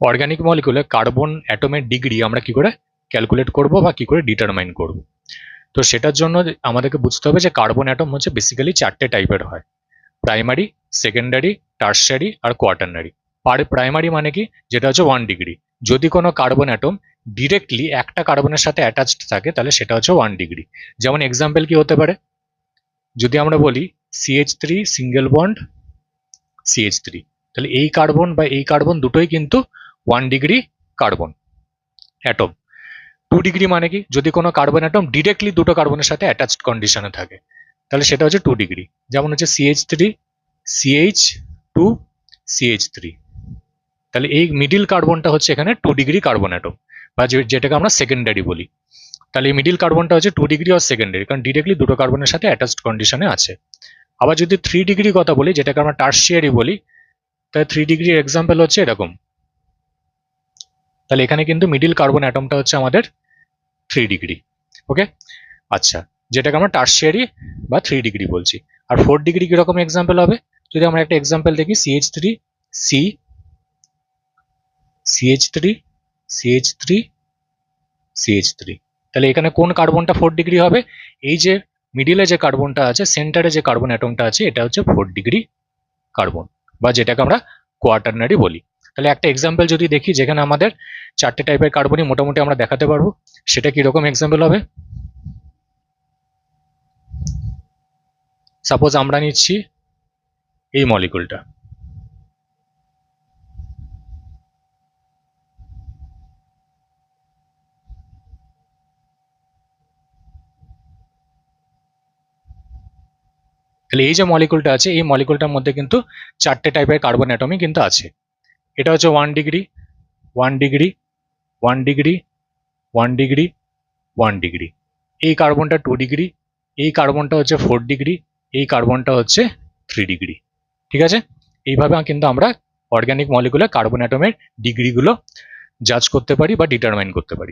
Organic মলিকুলে carbon অ্যাটমের degree আমরা কি করে ক্যালকুলেট করব বা কি করে ডিটারমাইন করব। তো সেটার জন্য আমাদেরকে বুঝতে হবে যে কার্বন অ্যাটম হচ্ছে বেসিক্যালি 4টে টাইপের হয়: প্রাইমারি, সেকেন্ডারি, টার্সিয়ারি আর কোয়াটারনারি। প্রাইমারি মানে কি, যেটা হচ্ছে 1 ডিগ্রি। যদি কোনো কার্বন অ্যাটম ডিরেক্টলি একটা কার্বনের সাথে অ্যাটাচড থাকে তাহলে সেটা হচ্ছে 1 ডিগ্রি। যেমন এক্সাম্পল কি হতে পারে, যদি আমরা বলি CH3 সিঙ্গেল বন্ড CH3, তাহলে এই কার্বন বা এই কার্বন দুটোই কিন্তু 1 ডিগ্রি কার্বন অ্যাটম। 2 ডিগ্রি মানে কি, যদি কোনো কার্বন অ্যাটম ডিরেক্টলি দুটো কার্বনের সাথে অ্যাটাচড কন্ডিশনে থাকে তাহলে সেটা হচ্ছে 2 ডিগ্রি। যেমন হচ্ছে CH3 CH2 CH3, তাহলে এই মিডিল কার্বনটা হচ্ছে এখানে 2 ডিগ্রি কার্বন অ্যাটম, বা যেটাকে আমরা সেকেন্ডারি বলি। তাহলে এই মিডিল কার্বনটা হচ্ছে 2 ডিগ্রি আর সেকেন্ডারি, কারণ ডিরেক্টলি দুটো কার্বনের সাথে অ্যাটাচড কন্ডিশনে আছে। আবার যদি 3 ডিগ্রি কথা বলি, যেটাকে আমরা টার্সিয়ারি বলি, তাহলে 3 ডিগ্রির এক্সাম্পল হচ্ছে এরকম। তাহলে এখানে কিন্তু মিডিল কার্বন অ্যাটমটা হচ্ছে আমাদের 3 ডিগ্রি। ওকে, আচ্ছা, যেটাকে আমরা টার্সিয়ারি বা 3 ডিগ্রি বলছি। আর 4 ডিগ্রি কিরকম এক্সাম্পল হবে, যদি আমরা একটা এক্সাম্পল দেখি CH3 C CH3 CH3 CH3, তাহলে এখানে কোন কার্বনটা 4 ডিগ্রি হবে? এই যে মিডিলে যে কার্বনটা আছে, সেন্টারে যে কার্বন অ্যাটমটা আছে, এটা হচ্ছে 4 ডিগ্রি কার্বন, বা যেটাকে আমরা কোয়াটারনারি বলি। তাহলে একটা এক্সাম্পল যদি দেখি যেখানে আমাদের 4টে টাইপের কার্বনই মোটামুটি আমরা দেখাতে পারবো, সেটা কিরকম এক্সাম্পল হবে? সাপোজ আমরা নিচ্ছি এই মলিকুলটা, তাহলে এই যে মলিকুলটা আছে, এই মলিকুলটার মধ্যে কিন্তু 4টে টাইপের কার্বন অ্যাটমই কিন্তু আছে। এটা হচ্ছে 1 degree 1 degree 1 degree 1 degree 1 degree. এই কার্বনটা 2 ডিগ্রি, এই কার্বনটা হচ্ছে 4 ডিগ্রি, এই কার্বনটা হচ্ছে 3 ডিগ্রি। ঠিক আছে, এইভাবে কিন্তু আমরা অর্গানিক মলিকুলে কার্বন অ্যাটমের ডিগ্রিগুলো জাজ করতে পারি বা ডিটারমাইন করতে পারি।